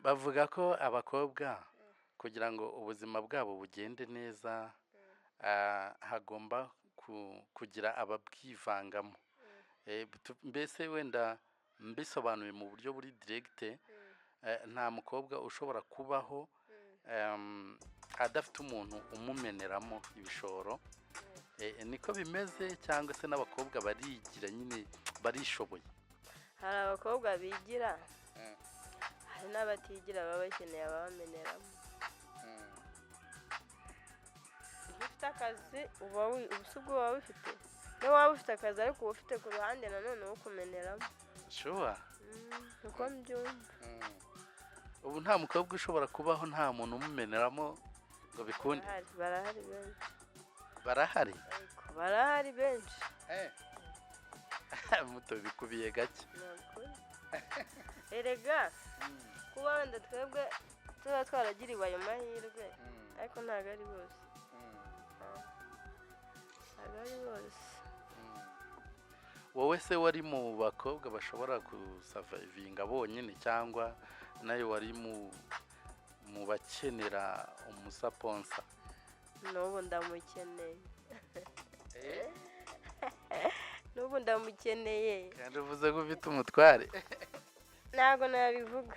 bavuga ko abakobwa kugira ngo ubuzima bwabo bugende neza hagomba kugira ababwivangamo. Mbese wenda mbisobanuye mu buryo buri direct, nta mukobwa ushobora kubaho adafite umuntu umumeneramo ibishoro. Niko bimeze cyangwa se n'abakobwa barigira nyine barishoboye? Hari abakobwa bigira, hari n'abatigira baba bakeneye ababameneramo. Ufite akazi ubusubwo waba ufite, niba waba ufite akazi ariko uba ufite ku ruhande nanone wo kumeneramo. Sure. Uko mbyumva. Ubu nta mukobwa ushobora kubaho nta muntu umumeneramo ngo bikunde? Barahari benshi. Barahari? Barahari benshi. Muto bikubiye gake. Erega kuba wenda twebwe tuba twaragiriwe ayo mahirwe, ariko ntabwo ari bose. Wowe se wari mu bakobwa bashobora gusavayivinga bonyine cyangwa nayo wari mu bakenera umusaponsa? N'ubu ndamukeneye. N'ubu ndamukeneye. Kandi uvuze ko ufite umutware? Ntabwo nabivuga.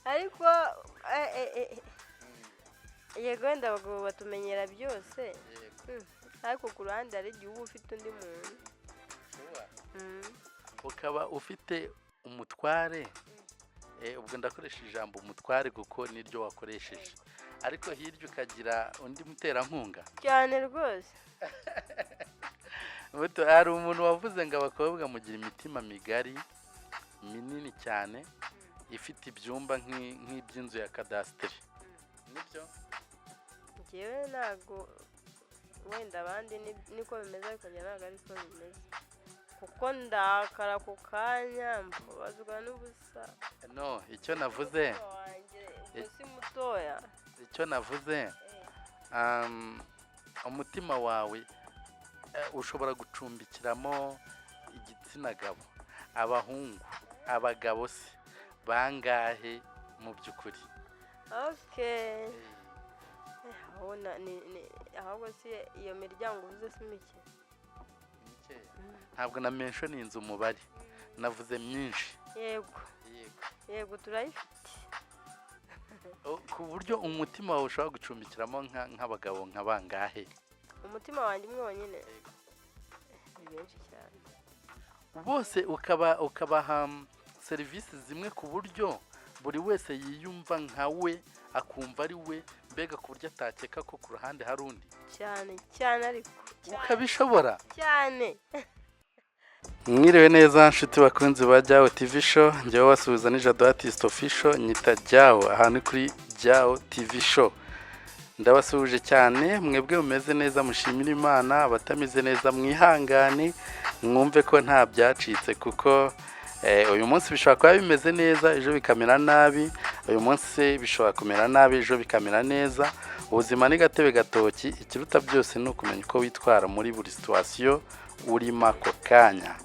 Ariko yego wenda abagabo batumenyera byose, ariko ku ruhande hari igihe uba ufite undi muntu. Ukaba ufite umutware, ubwo ndakoresha ijambo umutware kuko niryo wakoresheje, ariko hirya ukagira undi muterankunga? Cyane rwose. Hari umuntu wavuze ngo abakobwa mugira imitima migari minini cyane ifite ibyumba nk'iby'inzu ya kadasiteri. Nibyo? Njyewe ntabwo, wenda abandi niko bimeze ariko njye ntabwo ariko bimeze, kuko ndakara ku kanya mbabazwa n'ubusa. No, icyo navuze, si mutoya. Icyo navuze, umutima wawe ushobora gucumbikiramo igitsina gabo, abahungu, abagabo se bangahe mu by'ukuri? Okay. Ahubwo si iyo miryango uvuze si mike? Ntabwo na mention inzu umubare, navuze myinshi. Yego turayifite. Ku buryo umutima wawe ushobora gucumbikiramo nk'abagabo nka bangahe? Umutima wanjye umwe wonyine ni benshi cyane. Bose ukabaha serivisi zimwe ku buryo buri wese yiyumva nkawe, akumva ari we, mbega ku buryo atakeka ko ku ruhande hari undi? Cyane ariko ukabishobora cyane. Mwiriwe neza nshuti bakunzi ba Jao TV show, njyewe wasubiza ni Jado Artist Official, nyita Jao, aha ni kuri Jao TV show. Ndabasuje cyane, mwebwe mumeze neza mushimira Imana, abatameze neza mwihangane, mwumve ko nta byacitse kuko uyu munsi bishobora kuba bimeze neza ejo bikamera nabi, uyu munsi bishobora kumera nabi ejo bikamera neza. Ubuzima ni gatebe gatoki, ikiruta byose ni ukumenya uko witwara muri buri situation urimo ako kanya.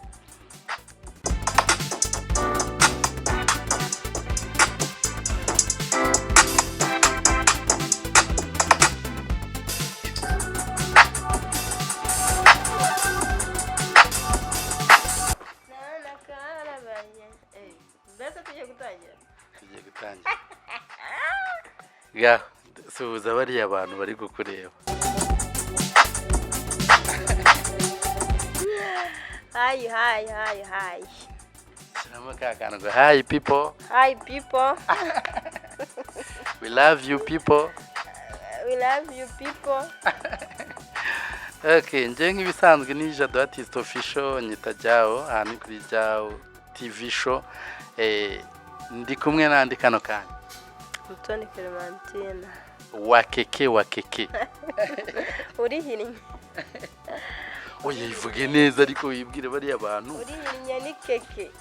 Ya, suhuza bariya abantu bari kukureba. Hi. Sirama kakana go, hi people. Hi people. We love you people. We love you people. Okay, nje nk'ibisanzwe ni Jado Artist Official, nyita Jao, aha ni kuri Jao TV show. Ndi kumwe nandi kano kanya. Mutoni Clementine. Wakeke. Urihinnye. Oye ivuge neza ariko wibwire bari abantu. Urihinnye ni keke.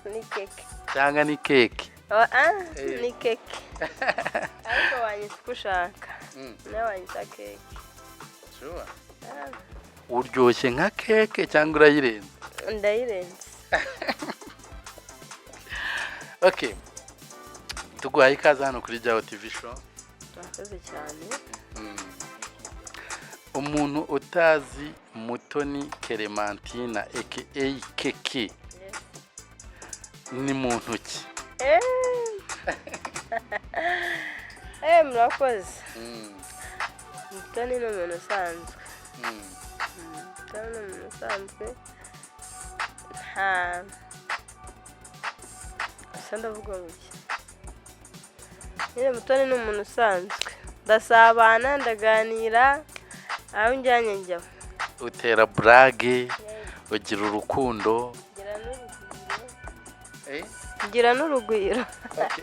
Ni keke. Cyangwa ni keke. Ni keke. Ariko wanyise ushaka. Nawe wanyise keke. Sure. Uryoshye nka keke cyangwa urayirenze? Ndayirenze. Okay, tuguhaye ikaze hano kuri Jao TV show. Murakoze cyane. Umuntu utazi Mutoni Clementina aka Keke ni muntu ki? Murakoze. Mutoni ni umuntu usanzwe. Mutoni ni umuntu usanzwe. Ndavuga ngo nyine Mutoni ni umuntu usanzwe. Ndasabana, ndaganira, aho njyanye njya. Utera brage, ugira urukundo. Gira n'urugwiro.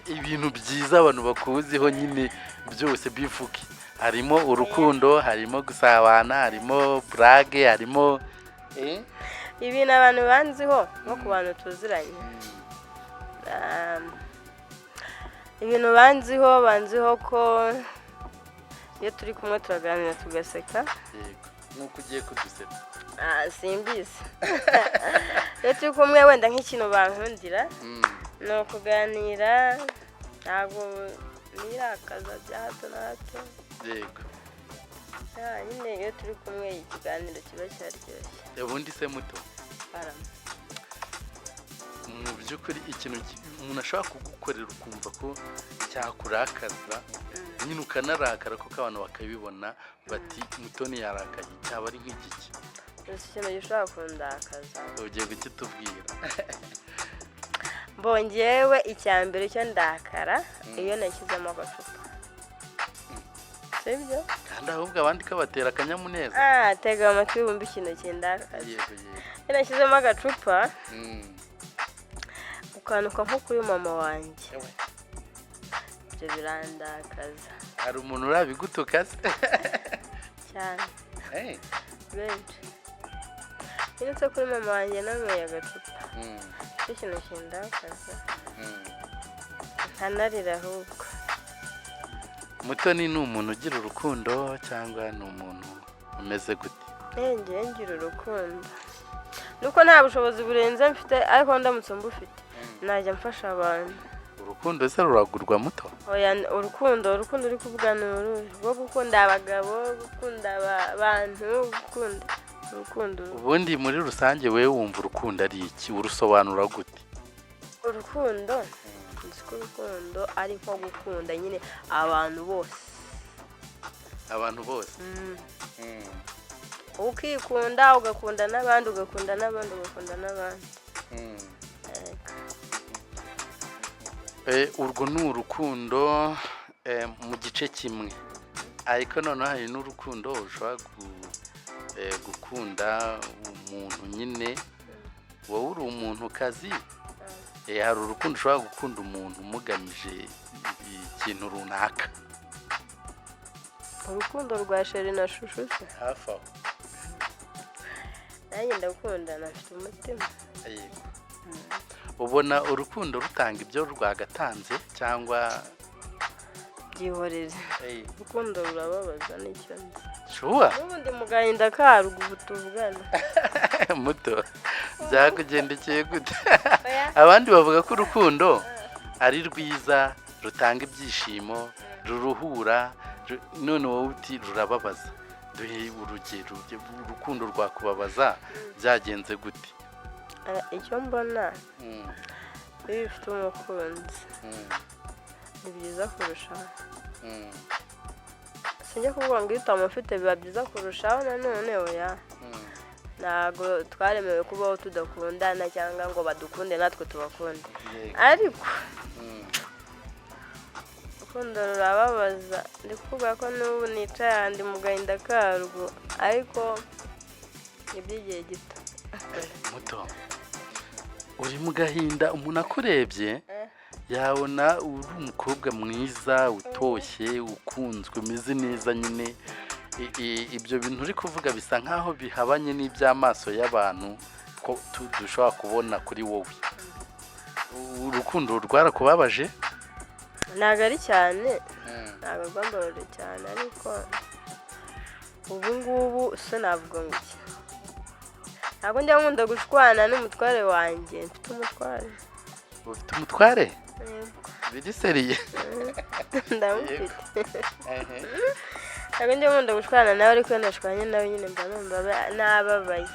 Ibintu byiza abantu bakuziho nyine byose bivuke. Harimo urukundo, harimo gusabana, harimo brage, harimo ibintu abantu banziho no ku bantu tuziranye. Ibintu banziho ko iyo turi kumwe turaganira tugaseka. Yego, nuko ugiye kudusetsa. Simbizi. Iyo turi kumwe wenda nk'ikintu bankundira ni ukuganira, ntabwo nirakaza bya hato na hato. Yego. Nyine iyo turi kumwe ikiganiro kiba cyaryoshye. Ubundi se muto mu by'ukuri ikintu umuntu ashobora kugukorera ukumva ko cyakurakaza nyine ukanarakara kuko abantu bakabibona bati Mutoni yarakaye, cyaba ari nk'igiki? Ikintu gishobora kundakaza ugiye gukitubwira. Bongewe icyambere cyo ndakara iyo nashyizemo agacupa. Sibyo? Kandi ahubwo abandi kabatera akanyamuneza. Tega amatwi wumva ikintu kindakaza. Yego. Iyo nashyizemo agacupa ukanuka nko kuri mama wanjye. Ibyo birandakaza. Hari umuntu urabigutuka se? Cyane. Benshi. Iyo kuri mama wanjye nanyweye agacupa. Ikintu kindakaza. Nkanarira ahubwo. Mutoni ni umuntu ugira urukundo cyangwa ni umuntu umeze gute? Ngiye ngira urukundo. Nuko nta bushobozi burenze mfite ariko ndamutse mbufite najya mfasha abantu. Urukundo se ruragurwa muto? Oya, urukundo uri kuvuga ni rwo gukunda abagabo, gukunda abantu, gukunda urukundo. Ubundi muri rusange wewe wumva urukundo ari iki? Urusobanura gute? Urukundo urukundo ari nko gukunda nyine abantu bose. Abantu bose? Ukikunda ugakunda n'abandi, ugakunda n'abandi, ugakunda n'abandi. Urwo ni urukundo mu gice kimwe, ariko noneho hari n'urukundo ushobora gukunda umuntu nyine wowe uri umuntu kazi. Hari urukundo ushobora gukunda umuntu umugamije ikintu runaka. Urukundo rwa sheri na shushu se? Hafi aho. Nanjye ndakunda, nafite umutima. Yego. Ubona urukundo rutanga ibyo rwagatanze cyangwa byihorere? Urukundo rurababaza n'icyo nzi. Shuwa? N'ubundi mugahinda karugu butuvugana. Muto byakugendekeye gute? Abandi bavuga ko urukundo ari rwiza, rutanga ibyishimo, ruruhura, none wowe uti rurababaza. Duhe urugero, urukundo rwakubabaza byagenze gute? Icyo mbona iyo ufite umukunzi ni byiza kurushaho. Sinjya kuvuga ngo iyo utamufite biba byiza kurushaho, nanone oya. Ntabwo twaremewe kubaho tudakundana cyangwa ngo badukunde natwe tubakunde. Ariko urukundo rurababaza. Ndi kuvuga ko n'ubu nicaye ahandi mu gahinda karwo, ariko iby'igihe gito. Muto uri mu gahinda, umuntu akurebye yabona uri umukobwa mwiza, utoshye, ukunzwe, umeze neza nyine. Ibyo bintu uri kuvuga bisa nkaho bihabanye n'iby'amaso y'abantu ko dushobora kubona kuri wowe. Urukundo rwarakubabaje? Ntabwo ari cyane, ntabwo rwambabaje cyane, ariko ubu ngubu se navuga ngo iki? Ntabwo njya nkunda gushwana n'umutware wanjye. Mfite umutware. Ufite umutware? biri seriye ndamufite ntabwo njya nkunda gushwana nawe ariko nashwanye nawe nyine mba numva nababaye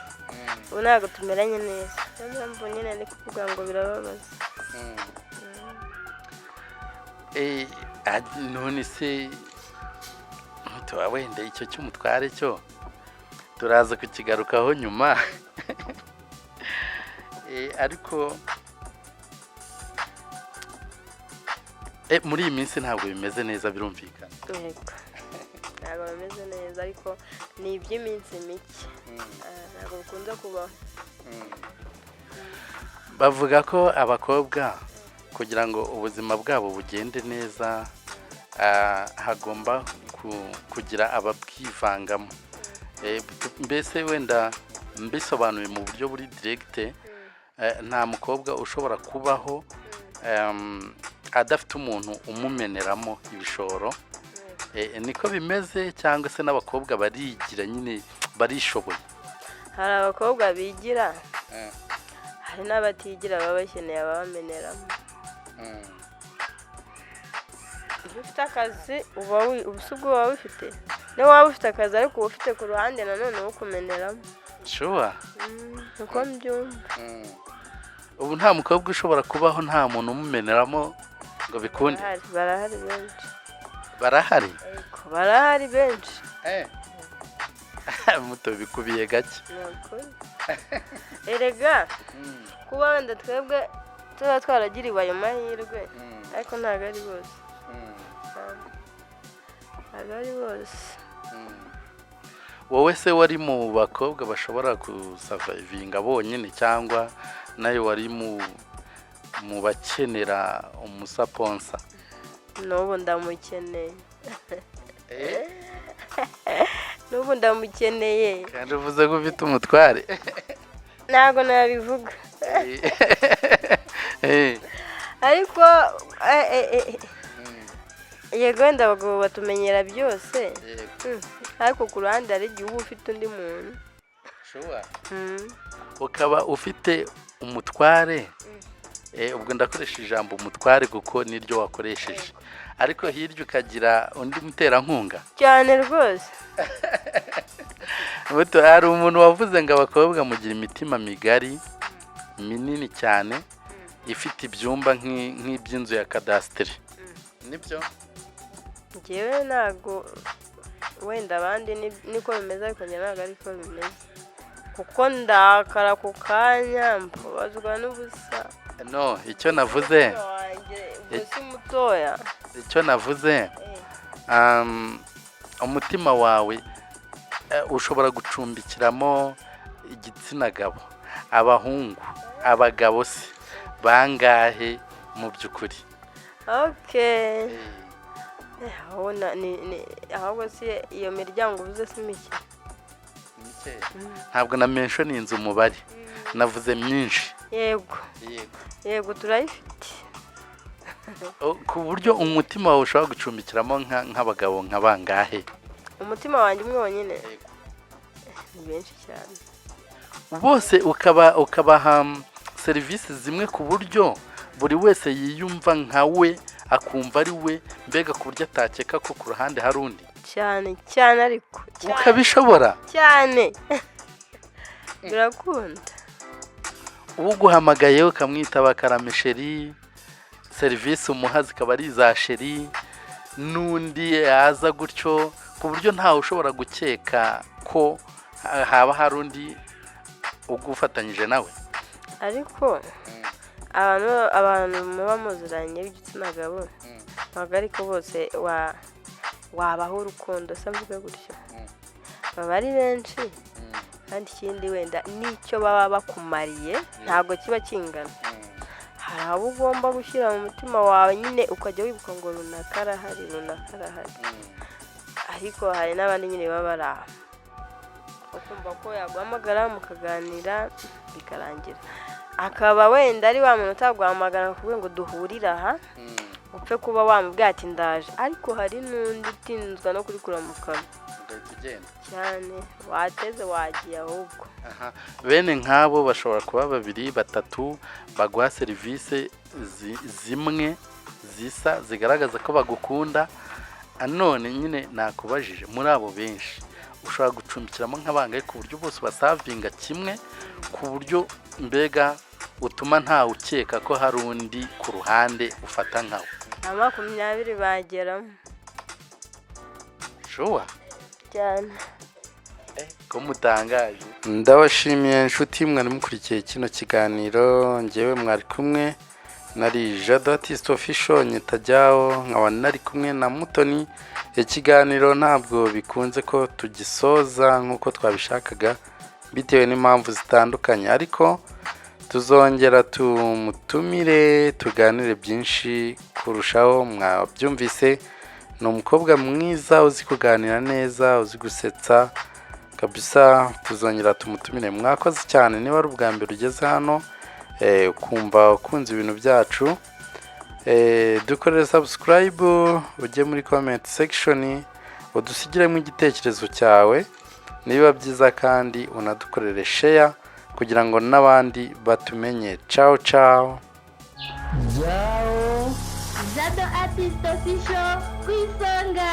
ubu ntabwo tumeranye neza niyo mpamvu nyine ndi kuvuga ngo birababaza none se wenda icyo cy'umutware cyo turaza kukigarukaho nyuma ariko muri iyi minsi ntabwo bimeze neza birumvikana ntabwo bimeze neza ariko ni iby'iminsi mike ntabwo bikunze kubaho bavuga ko abakobwa kugira ngo ubuzima bwabo bugende neza hagomba kugira ababwivangamo mbese wenda mbisobanuye mu buryo buri diregite nta mukobwa ushobora kubaho adafite umuntu umumeneramo ibishoro niko bimeze cyangwa se n'abakobwa barigira nyine barishoboye hari abakobwa bigira hari n'abatigira baba bakeneye ababameneramo iyo ufite akazi uba wifite niyo waba ufite akazi ariko uba ufite ku ruhande nanone wo kumeneramo shuwa uko mbyumva ubu nta mukobwa ushobora kubaho nta muntu umumeneramo ngo bikunde barahari benshi barahari benshi muto bikubiye gake erega kuba wenda twebwe tuba twaragiriwe ayo mahirwe ariko ntabwo ari bose wowe se wari mu bakobwa bashobora gusavayivinga bonyine cyangwa nayo wari mu bakenera umusaponsa n'ubu ndamukeneye kandi uvuze ko ufite umutware ntabwo nabivuga ariko yego wenda abagabo batumenyera byose ariko ku ruhande hari igihe uba ufite undi muntu ukaba ufite umutware ubwo ndakoresha ijambo umutware kuko niryo wakoresheje ariko hirya ukagira undi muterankunga cyane rwose hari umuntu wavuze ngo abakobwa mugira imitima migari minini cyane ifite ibyumba nk'iby'inzu ya kadasiteri nibyo ngewe ntabwo wenda abandi niko bimeze ariko njye ntabwo ariko bimeze kuko ndakara ku kanya mbabazwa n'ubusa no icyo navuze mutoya icyo navuze umutima wawe ushobora gucumbikiramo igitsina gabo abahungu abagabo se bangahe mu by'ukuri ahubwo si iyo miryango uvuze si mike ntabwo na menshi ni inzu umubare navuze myinshi yego turayifite ku buryo umutima wawe ushobora gucumbikiramo nk'abagabo nka bangahe umutima wanjye umwe wonyine ni benshi cyane bose ukabaha serivisi zimwe ku buryo buri wese yiyumva nka we akumva ari we mbega ku buryo atakeka ko ku ruhande hari undi cyane ariko ukabishobora cyane birakunda uguhamagaye ukamwitaba karamesheri serivisi umuha zikaba ari iza sheri n'undi yaza gutyo ku buryo ntawe ushobora gukeka ko haba hari undi ugufatanyije nawe ariko abantu muba muziranye b'igitsina gabo ntabwo ariko bose wabaho urukundo se mvuga gutyo baba ari benshi kandi ikindi wenda n'icyo baba bakumariye ntabwo kiba kingana hari abo ugomba gushyira mu mutima wawe nyine ukajya wibuka ngo runaka arahari ariko hari n'abandi nyine baba bari aho ukumva ko yaguhamagara mukaganira bikarangira akaba wenda ari wa muntu utaguhamagara kugira ngo duhurire aha upfe kuba wamubwira ati ndaje ariko hari n'undi utinzwa no kurikura mu kanwa cyane wateze wagiye ahubwo bene nk'abo bashobora kuba babiri batatu baguha serivisi zimwe zisa zigaragaza ko bagukunda. None nyine nakubajije muri abo benshi ushobora gucumbikiramo nk'abangahe ku buryo bose basavinga kimwe, ku buryo mbega utuma ntawe ukeka ko hari undi ku ruhande ufata nkawe? 20 bageramo shuwa cyane. ko mutangaje. Ndabashimiye inshuti mwari mukurikiye kino kiganiro. Njyewe mwari kumwe nari Jado Artist Official nyitajyaho, nkaba nari kumwe na Mutoni. Ikiganiro ntabwo bikunze ko tugisoza nk'uko twabishakaga bitewe n'impamvu zitandukanye, ariko tuzongera tumutumire tuganire byinshi kurushaho. Mwabyumvise ni umukobwa mwiza uzi kuganira neza, uzi gusetsa kabisa. Tuzongera tumutumire. Mwakoze cyane niba ari ubwa mbere ugeze hano ukumva ukunze ibintu byacu, dukorere subscribe, ujye muri comment section udusigiremo igitekerezo cyawe niba byiza, kandi unadukorere share kugira ngo n'abandi batumenye. Ciao ciao. Ciao. Jado Artist Official ku isonga.